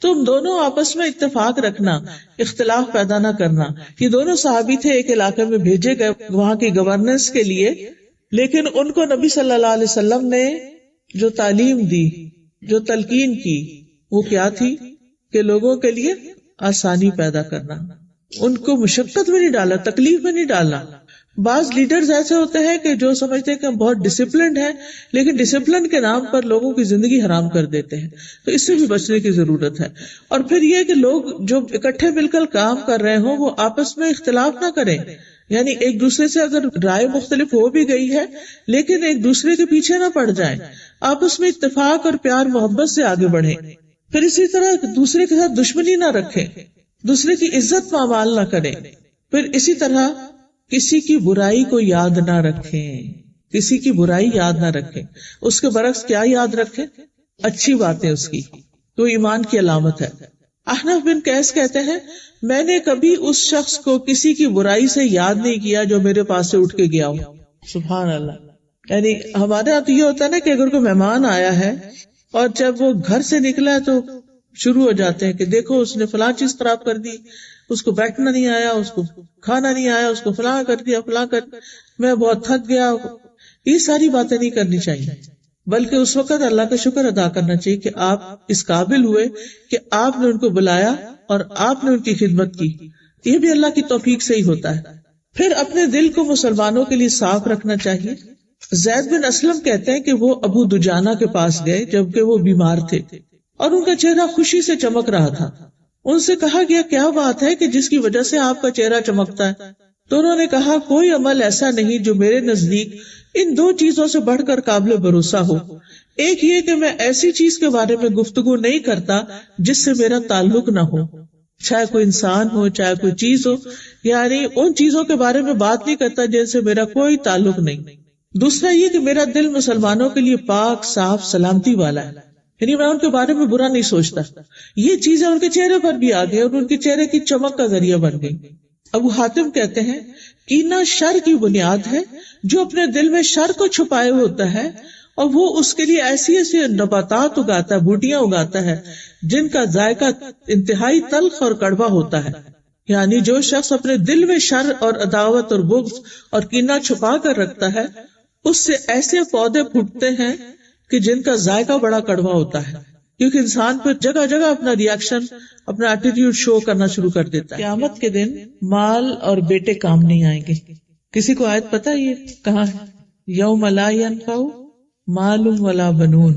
[SPEAKER 1] تم دونوں آپس میں اتفاق رکھنا، اختلاف پیدا نہ کرنا. یہ دونوں صحابی تھے، ایک علاقے میں بھیجے گئے وہاں کی گورننس کے لیے، لیکن ان کو نبی صلی اللہ علیہ وسلم نے جو تعلیم دی، جو تلقین کی، وہ کیا تھی کہ لوگوں کے لیے آسانی پیدا کرنا، ان کو مشقت میں نہیں ڈالا، تکلیف میں نہیں ڈالنا. بعض لیڈرز ایسے ہوتے ہیں کہ جو سمجھتے ہیں کہ ہم بہت ڈسپلنڈ ہیں، لیکن ڈسپلن کے نام پر لوگوں کی زندگی حرام کر دیتے ہیں، تو اس سے بھی بچنے کی ضرورت ہے. اور پھر یہ کہ لوگ جو اکٹھے مل کر کام کر رہے ہوں وہ آپس میں اختلاف نہ کریں، یعنی ایک دوسرے سے اگر رائے مختلف ہو بھی گئی ہے لیکن ایک دوسرے کے پیچھے نہ پڑ جائیں، آپس میں اتفاق اور پیار محبت سے آگے بڑھیں. پھر اسی طرح دوسرے کے ساتھ دشمنی نہ رکھے، دوسرے کی عزت پامال نہ کرے، پھر اسی طرح کسی کی برائی کو یاد نہ رکھیں، کسی کی برائی یاد نہ رکھیں، اس کے برعکس کیا یاد رکھیں؟ اچھی باتیں اس کی، تو ایمان کی علامت ہے۔ احنف بن قیس کہتے ہیں میں نے کبھی اس شخص کو کسی کی برائی سے یاد نہیں کیا جو میرے پاس سے اٹھ کے گیا ہوں۔ سبحان اللہ۔ یعنی ہمارے یہاں تو یہ ہوتا ہے نا کہ اگر کوئی مہمان آیا ہے اور جب وہ گھر سے نکلا ہے تو شروع ہو جاتے ہیں کہ دیکھو اس نے فلاں چیز خراب کر دی، اس کو بیٹھنا نہیں آیا، اس کو کھانا نہیں آیا، اس کو فلاں کر دیا، فلاں کر دیا، میں بہت تھک گیا۔ یہ ساری باتیں نہیں کرنی چاہیے، بلکہ اس وقت اللہ کا شکر ادا کرنا چاہیے کہ آپ اس قابل ہوئے کہ آپ نے ان کو بلایا اور آپ نے ان کی خدمت کی۔ یہ بھی اللہ کی توفیق سے ہی ہوتا ہے۔ پھر اپنے دل کو مسلمانوں کے لیے صاف رکھنا چاہیے۔ زید بن اسلم کہتے ہیں کہ وہ ابو دجانہ کے پاس گئے جبکہ وہ بیمار تھے اور ان کا چہرہ خوشی سے چمک رہا تھا۔ ان سے کہا گیا کیا بات ہے کہ جس کی وجہ سے آپ کا چہرہ چمکتا ہے؟ تو انہوں نے کہا کوئی عمل ایسا نہیں جو میرے نزدیک ان دو چیزوں سے بڑھ کر قابل بھروسہ ہو۔ ایک یہ کہ میں ایسی چیز کے بارے میں گفتگو نہیں کرتا جس سے میرا تعلق نہ ہو، چاہے کوئی انسان ہو چاہے کوئی چیز ہو، یعنی ان چیزوں کے بارے میں بات نہیں کرتا جن سے میرا کوئی تعلق نہیں۔ دوسرا یہ کہ میرا دل مسلمانوں کے لیے پاک صاف سلامتی والا ہے، یعنی میں ان کے بارے میں برا نہیں سوچتا۔ یہ چیزیں ان کے چہرے پر بھی آ گئی اور ان کے چہرے کی چمک کا ذریعہ بن گئی۔ ابو حاتم کہتے ہیں کینہ شر کی بنیاد ہے، جو اپنے دل میں شر کو چھپائے ہوتا ہے اور وہ اس کے لیے ایسی ایسی نباتات اگاتا ہے، بوٹیاں اگاتا ہے جن کا ذائقہ انتہائی تلخ اور کڑوا ہوتا ہے۔ یعنی جو شخص اپنے دل میں شر اور عداوت اور بغض اور کینہ چھپا کر رکھتا ہے اس سے ایسے پودے پھوٹتے ہیں کہ جن کا ذائقہ بڑا کڑوا ہوتا ہے، کیونکہ انسان پھر جگہ جگہ اپنا ریئیکشن، اپنا ایٹیٹیوڈ شو کرنا شروع کر دیتا ہے۔ قیامت کے دن مال اور بیٹے کام نہیں آئیں گے۔ کسی کو آیت پتہ یہ کہاں ہے؟ یوم لا ینفع مال ولا بنون،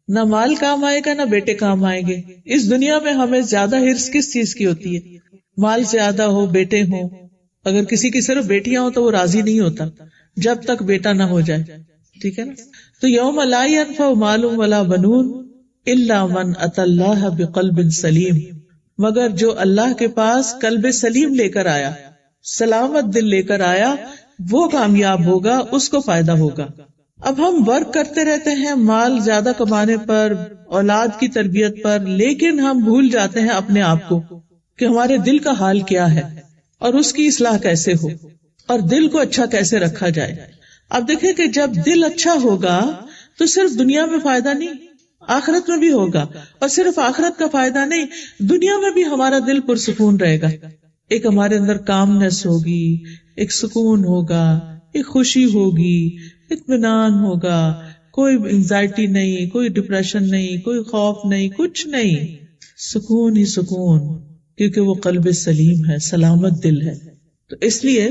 [SPEAKER 1] نہ مال کام آئے گا نہ بیٹے کام آئیں گے۔ اس دنیا میں ہمیں زیادہ ہرس کس چیز کی ہوتی ہے؟ مال زیادہ ہو، بیٹے ہوں۔ اگر کسی کی صرف بیٹیاں ہوں تو وہ راضی نہیں ہوتا جب تک بیٹا نہ ہو جائے، ٹھیک ہے نا؟ تو یوم لا ینفع مال ولا بنون الا من اتى اللہ بقلب سلیم، مگر جو اللہ کے پاس قلب سلیم لے کر آیا، سلامت دل لے کر آیا، وہ کامیاب ہوگا، اس کو فائدہ ہوگا۔ اب ہم ورک کرتے رہتے ہیں مال زیادہ کمانے پر، اولاد کی تربیت پر، لیکن ہم بھول جاتے ہیں اپنے آپ کو کہ ہمارے دل کا حال کیا ہے اور اس کی اصلاح کیسے ہو اور دل کو اچھا کیسے رکھا جائے۔ اب دیکھیں کہ جب دل اچھا ہوگا تو صرف دنیا میں فائدہ نہیں، آخرت میں بھی ہوگا، اور صرف آخرت کا فائدہ نہیں، دنیا میں بھی ہمارا دل پرسکون رہے گا۔ ایک ہمارے اندر کامنس ہوگی، ایک سکون ہوگا، ایک خوشی ہوگی، اطمینان ہوگا، کوئی انزائٹی نہیں، کوئی ڈپریشن نہیں، کوئی خوف نہیں، کچھ نہیں، سکون ہی سکون، کیونکہ وہ قلب سلیم ہے، سلامت دل ہے۔ تو اس لیے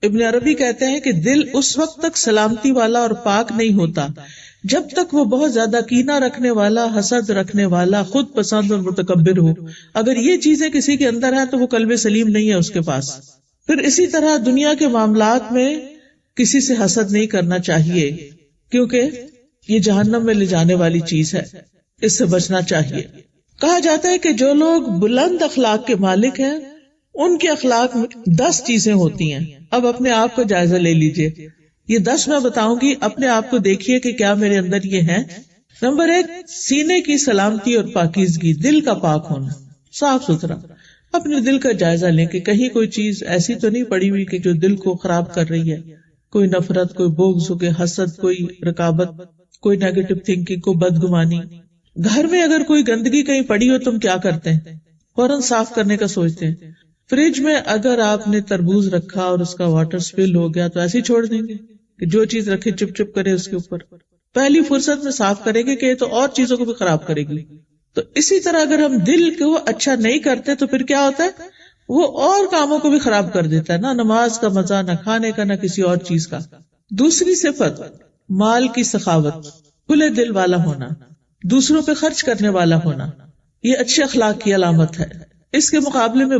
[SPEAKER 1] ابن عربی کہتے ہیں کہ دل اس وقت تک سلامتی والا اور پاک نہیں ہوتا جب تک وہ بہت زیادہ کینہ رکھنے والا، حسد رکھنے والا، خود پسند اور متکبر ہو۔ اگر یہ چیزیں کسی کے اندر ہیں تو وہ قلب سلیم نہیں ہے اس کے پاس۔ پھر اسی طرح دنیا کے معاملات میں کسی سے حسد نہیں کرنا چاہیے، کیونکہ یہ جہنم میں لے جانے والی چیز ہے، اس سے بچنا چاہیے۔ کہا جاتا ہے کہ جو لوگ بلند اخلاق کے مالک ہیں ان کے اخلاق میں 10 چیزیں ہوتی ہیں۔ اب اپنے آپ کو جائزہ لے لیجئے، یہ 10 میں بتاؤں گی، اپنے آپ کو دیکھیے کہ کیا میرے اندر یہ ہے۔ نمبر 1، سینے کی سلامتی اور پاکیزگی، دل کا پاک ہونا، صاف ستھرا۔ اپنے دل کا جائزہ لیں کہ کہیں کوئی چیز ایسی تو نہیں پڑی ہوئی کہ جو دل کو خراب کر رہی ہے، کوئی نفرت، کوئی بغض، کوئی حسد، کوئی رکابت، کوئی نیگیٹو تھنکنگ، کوئی بدگمانی۔ گھر میں اگر کوئی گندگی کہیں پڑی ہو تم کیا کرتے ہیں؟ فوراً صاف کرنے کا سوچتے ہیں۔ فریج میں اگر آپ نے تربوز رکھا اور اس کا واٹر سپل ہو گیا تو ایسے ہی چھوڑ دیں گے کہ جو چیز رکھے چپ چپ کرے اس کے اوپر؟ پہلی فرصت میں صاف کریں گے کہ یہ تو اور چیزوں کو بھی خراب کرے گی۔ تو اسی طرح اگر ہم دل کو اچھا نہیں کرتے تو پھر کیا ہوتا ہے؟ وہ اور کاموں کو بھی خراب کر دیتا ہے، نہ نماز کا مزہ، نہ کھانے کا، نہ کسی اور چیز کا۔ دوسری صفت، مال کی سخاوت، کھلے دل والا ہونا، دوسروں پہ خرچ کرنے والا ہونا، یہ اچھے اخلاق کی علامت ہے۔ اس کے مقابلے میں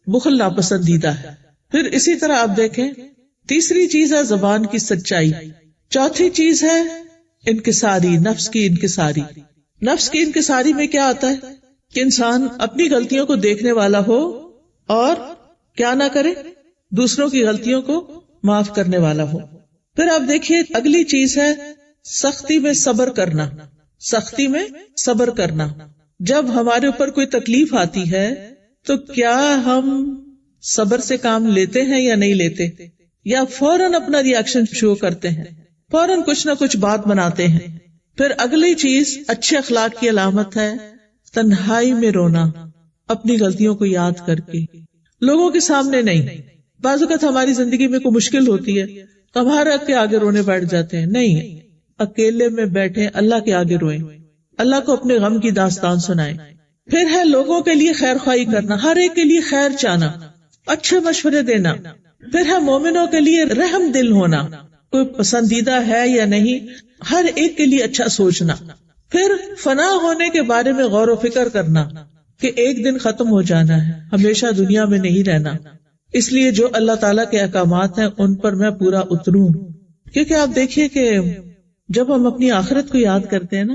[SPEAKER 1] بخل ناپسندیدہ ہے۔ پھر اسی طرح آپ دیکھیں، تیسری چیز ہے زبان کی سچائی، چوتھی چیز ہے انکساری، نفس کی انکساری، نفس کی انکساری میں کیا آتا ہے کہ انسان اپنی غلطیوں کو دیکھنے والا ہو اور کیا نہ کرے، دوسروں کی غلطیوں کو معاف کرنے والا ہو. پھر آپ دیکھیے اگلی چیز ہے سختی میں صبر کرنا. سختی میں صبر کرنا. جب ہمارے اوپر کوئی تکلیف آتی ہے تو کیا ہم صبر سے کام لیتے ہیں یا نہیں لیتے، یا فوراً اپنا ری ایکشن شو کرتے ہیں، فوراً کچھ نہ کچھ بات بناتے ہیں. پھر اگلی چیز اچھے اخلاق کی علامت ہے تنہائی میں رونا، اپنی غلطیوں کو یاد کر کے، لوگوں کے سامنے نہیں. بعض اوقات ہماری زندگی میں کوئی مشکل ہوتی ہے تو ہمارے کے آگے رونے بیٹھ جاتے ہیں. نہیں، اکیلے میں بیٹھے اللہ کے آگے روئیں، اللہ کو اپنے غم کی داستان سنائیں. پھر ہے لوگوں کے لیے خیر خواہی کرنا، ہر ایک کے لیے خیر چاہنا، اچھے مشورے دینا. پھر ہے مومنوں کے لیے رحم دل ہونا، کوئی پسندیدہ ہے یا نہیں ہر ایک کے لیے اچھا سوچنا. پھر فنا ہونے کے بارے میں غور و فکر کرنا کہ ایک دن ختم ہو جانا ہے، ہمیشہ دنیا میں نہیں رہنا، اس لیے جو اللہ تعالیٰ کے احکامات ہیں ان پر میں پورا اتروں. کیونکہ آپ دیکھیے کہ جب ہم اپنی آخرت کو یاد کرتے ہیں نا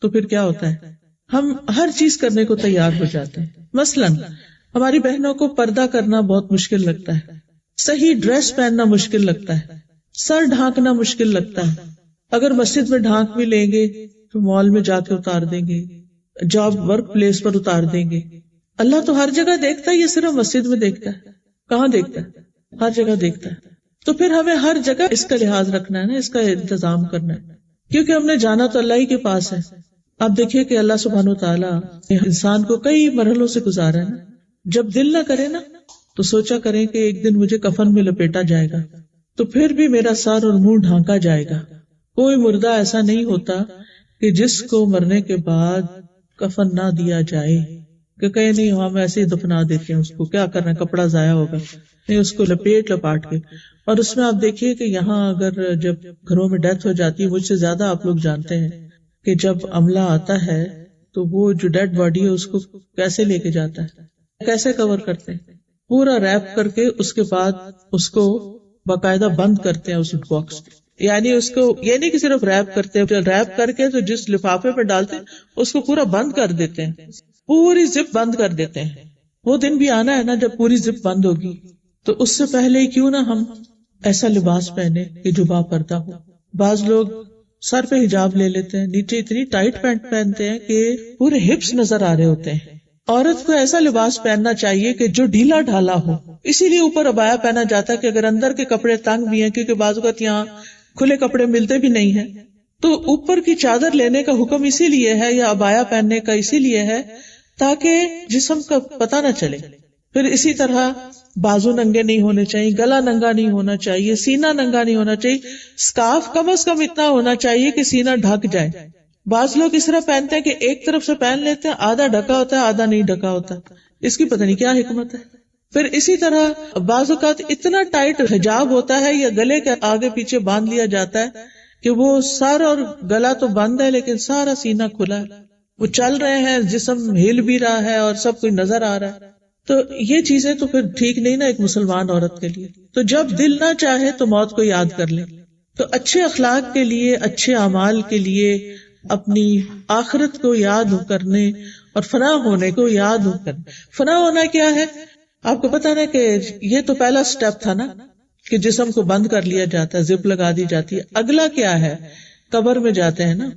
[SPEAKER 1] تو پھر کیا ہوتا ہے، ہم ہر چیز کرنے کو تیار ہو جاتے ہیں. مثلاً ہماری بہنوں کو پردہ کرنا بہت مشکل لگتا ہے، صحیح ڈریس پہننا مشکل لگتا ہے، سر ڈھانکنا مشکل لگتا ہے. اگر مسجد میں ڈھانک بھی لیں گے تو مال میں جا کے اتار دیں گے، جاب ورک پلیس پر اتار دیں گے. اللہ تو ہر جگہ دیکھتا ہے، یہ صرف مسجد میں دیکھتا ہے؟ کہاں دیکھتا ہے؟ ہر جگہ دیکھتا ہے. تو پھر ہمیں ہر جگہ اس کا لحاظ رکھنا ہے نا، اس کا انتظام کرنا ہے، کیونکہ ہم نے جانا تو اللہ ہی کے پاس ہے. آپ دیکھیے کہ اللہ سبحانہ وتعالیٰ انسان کو کئی مرحلوں سے گزارا ہے نا. جب دل نہ کرے نا تو سوچا کریں کہ ایک دن مجھے کفن میں لپیٹا جائے گا تو پھر بھی میرا سر اور منہ ڈھانکا جائے گا. کوئی مردہ ایسا نہیں ہوتا کہ جس کو مرنے کے بعد کفن نہ دیا جائے کہ کہیں نہیں ہم ایسے ہی دفنا دیتے ہیں، اس کو کیا کرنا، کپڑا ضائع ہوگا، نہیں اس کو لپاٹ کے. اور اس میں آپ دیکھیے کہ یہاں اگر جب گھروں میں ڈیتھ ہو جاتی ہے، مجھ سے زیادہ آپ لوگ جانتے ہیں کہ جب عملہ آتا ہے تو وہ جو ڈیڈ باڈی ہے اس کو کیسے لے کے جاتا ہے، کیسے کور کرتے ہیں، پورا ریپ کر کے اس کے بعد اس کو باقاعدہ بند کرتے ہیں اس باکس کو. یعنی اس کو یہ نہیں کہ صرف ریپ کرتے ہیں، ریپ کر کے تو جس لفافے پہ ڈالتے ہیں اس کو پورا بند کر دیتے ہیں، پوری زپ بند کر دیتے ہیں. وہ دن بھی آنا ہے نا جب پوری زپ بند ہوگی، تو اس سے پہلے کیوں نہ ہم ایسا لباس پہنے کہ جو با پردہ ہو. بعض لوگ سر پہ حجاب لے لیتے ہیں، نیچے اتنی ٹائٹ پینٹ پہنتے ہیں کہ پورے ہپس نظر آ رہے ہوتے ہیں. عورت کو ایسا لباس پہننا چاہیے کہ جو ڈھیلا ڈھالا ہو، اسی لیے اوپر عبایا پہنا جاتا ہے کہ اگر اندر کے کپڑے تنگ بھی ہیں، کیونکہ بعض اوقات یہاں کھلے کپڑے ملتے بھی نہیں ہیں، تو اوپر کی چادر لینے کا حکم اسی لیے ہے یا عبایا پہننے کا اسی لیے ہے تاکہ جسم کا پتہ نہ چلے. پھر اسی طرح بازو ننگے نہیں ہونے چاہیے، گلا ننگا نہیں ہونا چاہیے، سینہ ننگا نہیں ہونا چاہیے، سکارف کم از کم اتنا ہونا چاہیے کہ سینہ ڈھک جائے. بعض لوگ اس طرح پہنتے ہیں کہ ایک طرف سے پہن لیتے ہیں، آدھا ڈھکا ہوتا ہے آدھا نہیں ڈھکا ہوتا، اس کی پتہ نہیں کیا حکمت ہے. پھر اسی طرح بعض اوقات اتنا ٹائٹ حجاب ہوتا ہے یا گلے کے آگے پیچھے باندھ لیا جاتا ہے کہ وہ سر اور گلا تو بند ہے لیکن سارا سینہ کھلا ہے، وہ چل رہے ہیں، جسم ہل بھی رہا ہے اور سب کچھ نظر آ رہا ہے. تو یہ چیزیں تو پھر ٹھیک نہیں نا ایک مسلمان عورت کے لیے. تو جب دل نہ چاہے تو موت کو یاد کر لیں. تو اچھے اخلاق کے لیے، اچھے اعمال کے لیے، اپنی آخرت کو یاد کرنے اور فنا ہونے کو یاد کرنے. فنا ہونا کیا ہے آپ کو پتا نا کہ یہ تو پہلا سٹیپ تھا نا کہ جسم کو بند کر لیا جاتا ہے، زپ لگا دی جاتی ہے. اگلا کیا ہے، قبر میں جاتے ہیں نا.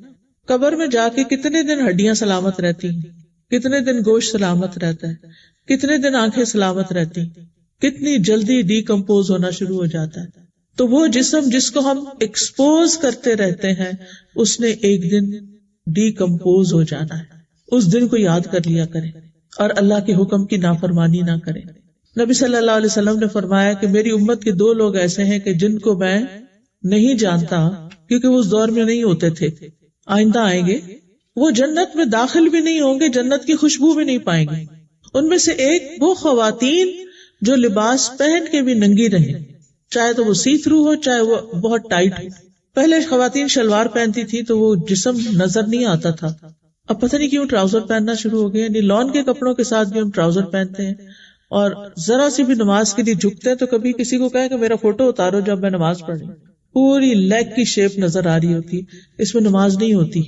[SPEAKER 1] قبر میں جا کے کتنے دن ہڈیاں سلامت رہتی ہیں، کتنے دن گوشت سلامت رہتا ہے، کتنے دن آنکھیں سلامت رہتی، کتنی جلدی ڈی کمپوز ہونا شروع ہو جاتا ہے. تو وہ جسم جس کو ہم ایکسپوز کرتے رہتے ہیں اس نے ایک دن ڈی کمپوز ہو جانا ہے. اس دن کو یاد کر لیا کریں اور اللہ کے حکم کی نافرمانی نہ کریں. نبی صلی اللہ علیہ وسلم نے فرمایا کہ میری امت کے 2 لوگ ایسے ہیں کہ جن کو میں نہیں جانتا کیونکہ وہ اس دور میں نہیں ہوتے تھے، آئندہ آئیں گے، وہ جنت میں داخل بھی نہیں ہوں گے، جنت کی خوشبو بھی نہیں پائیں گے. ان میں سے ایک وہ خواتین جو لباس پہن کے بھی ننگی رہیں، چاہے تو وہ سی تھرو ہو چاہے وہ بہت ٹائٹ ہو. پہلے خواتین شلوار پہنتی تھی تو وہ جسم نظر نہیں آتا تھا، اب پتہ نہیں کیوں ٹراؤزر پہننا شروع ہو گئے. یعنی لان کے کپڑوں کے ساتھ بھی ہم ٹراؤزر پہنتے ہیں اور ذرا سی بھی نماز کے لیے جھکتے ہیں تو کبھی کسی کو کہے کہ میرا فوٹو اتارو جب میں نماز پڑھ رہی ہوں، پوری لیگ کی شیپ نظر آ رہی ہوتی، اس میں نماز نہیں ہوتی.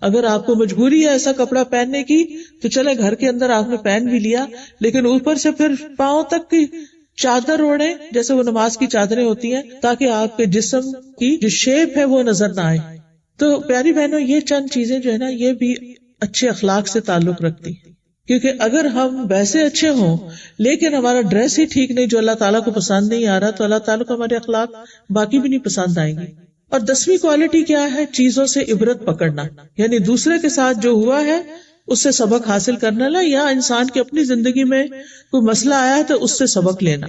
[SPEAKER 1] اگر آپ کو مجبوری ہے ایسا کپڑا پہننے کی تو چلے گھر کے اندر آپ نے پہن بھی لیا، لیکن اوپر سے پھر پاؤں تک کی چادر اوڑھیں جیسے وہ نماز کی چادریں ہوتی ہیں، تاکہ آپ کے جسم کی جو شیپ ہے وہ نظر نہ آئے. تو پیاری بہنوں، یہ چند چیزیں جو ہے نا یہ بھی اچھے اخلاق سے تعلق رکھتی، کیونکہ اگر ہم ویسے اچھے ہوں لیکن ہمارا ڈریس ہی ٹھیک نہیں، جو اللہ تعالیٰ کو پسند نہیں آ رہا، تو اللہ تعالیٰ کو ہمارے اخلاق باقی بھی نہیں پسند آئیں گے. اور 10ویں کوالٹی کیا ہے؟ چیزوں سے عبرت پکڑنا، یعنی دوسرے کے ساتھ جو ہوا ہے اس سے سبق حاصل کرنا، لا یا انسان کی اپنی زندگی میں کوئی مسئلہ آیا ہے تو اس سے سبق لینا.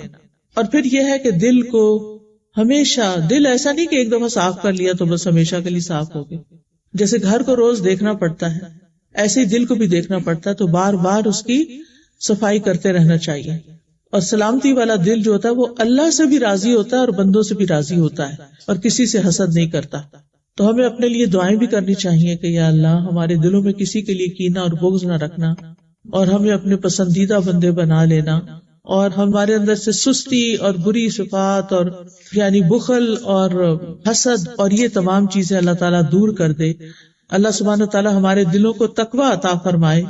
[SPEAKER 1] اور پھر یہ ہے کہ دل کو ہمیشہ، دل ایسا نہیں کہ ایک دفعہ صاف کر لیا تو بس ہمیشہ کے لیے صاف ہو گئے. جیسے گھر کو روز دیکھنا پڑتا ہے ایسے ہی دل کو بھی دیکھنا پڑتا ہے، تو بار بار اس کی صفائی کرتے رہنا چاہیے. اور سلامتی والا دل جو ہوتا ہے وہ اللہ سے بھی راضی ہوتا ہے اور بندوں سے بھی راضی ہوتا ہے اور کسی سے حسد نہیں کرتا. تو ہمیں اپنے لیے دعائیں بھی کرنی چاہیے کہ یا اللہ ہمارے دلوں میں کسی کے لیے کینہ اور بغض نہ رکھنا، اور ہمیں اپنے پسندیدہ بندے بنا لینا، اور ہمارے اندر سے سستی اور بری صفات اور یعنی بخل اور حسد اور یہ تمام چیزیں اللہ تعالیٰ دور کر دے. اللہ سبحانہ تعالیٰ ہمارے دلوں کو تقویٰ عطا فرمائے.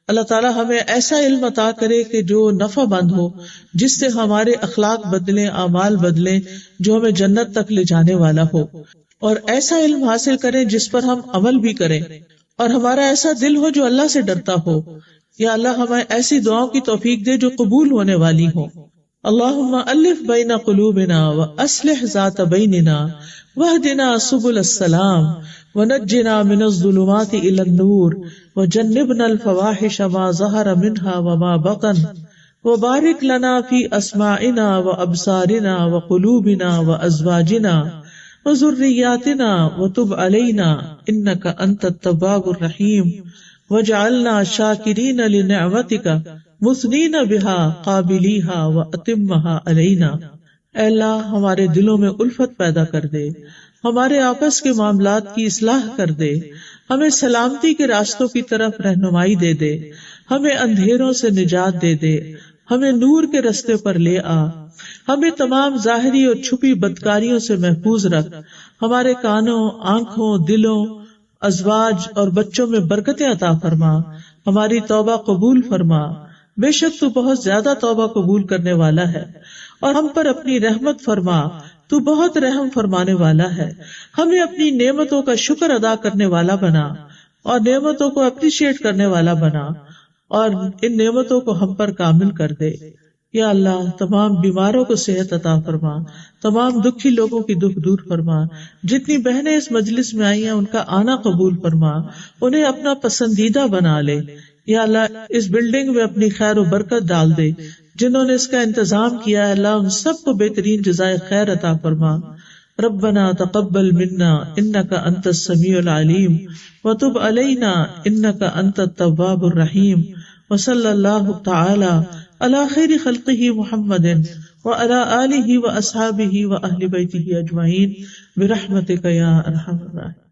[SPEAKER 1] اللہ تعالیٰ ہمیں ایسا علم عطا کرے کہ جو نفع مند ہو، جس سے ہمارے اخلاق بدلیں، اعمال بدلیں، جو ہمیں جنت تک لے جانے والا ہو. اور ایسا علم حاصل کریں جس پر ہم عمل بھی کریں، اور ہمارا ایسا دل ہو جو اللہ سے ڈرتا ہو. یا اللہ ہمیں ایسی دعاؤں کی توفیق دے جو قبول ہونے والی ہوں. اللہم الف بین قلوبنا واصلح ذات بیننا واہدنا سبل السلام ونجنا من الظلمات الى النور وجنبنا الفواحش ما ظہر منها وما بطن وبارک لنا فی اسماعنا وابصارنا وقلوبنا وازواجنا وذریاتنا وتب علینا انک انت التواب الرحیم وجعلنا شاکرین لنعمتک مثنین بہا قابلیہا واتمہا علینا. اے اللہ ہمارے دلوں میں الفت پیدا کر دے، ہمارے آپس کے معاملات کی اصلاح کر دے، ہمیں سلامتی کے راستوں کی طرف رہنمائی دے دے، ہمیں اندھیروں سے نجات دے دے، ہمیں نور کے رستے پر لے آ، ہمیں تمام ظاہری اور چھپی بدکاریوں سے محفوظ رکھ، ہمارے کانوں، آنکھوں، دلوں، ازواج اور بچوں میں برکتیں عطا فرما، ہماری توبہ قبول فرما. بے شک تو بہت زیادہ توبہ قبول کرنے والا ہے، اور ہم پر اپنی رحمت فرما، تو بہت رحم فرمانے والا ہے. ہمیں اپنی نعمتوں کا شکر ادا کرنے والا بنا، اور نعمتوں کو اپریشیٹ کرنے والا بنا، اور ان نعمتوں کو ہم پر کامل کر دے. یا اللہ تمام بیماروں کو صحت عطا فرما، تمام دکھی لوگوں کی دکھ دور فرما. جتنی بہنیں اس مجلس میں آئی ہیں ان کا آنا قبول فرما، انہیں اپنا پسندیدہ بنا لے. یا اللہ اس بلڈنگ میں اپنی خیر و برکت ڈال دے. جنہوں نے اس کا انتظام کیا ہے اللہ ان سب کو بہترین جزائے خیر عطا فرما. ربنا تقبل منا انک انت السمیع العلیم وتب علینا انک انت التواب الرحیم. وصلی اللہ تعالی علی خیر خلقہ محمد وعلی آلہ واصحابہ واہل بیتہ اجمعین برحمتک یا ارحم الراحمین.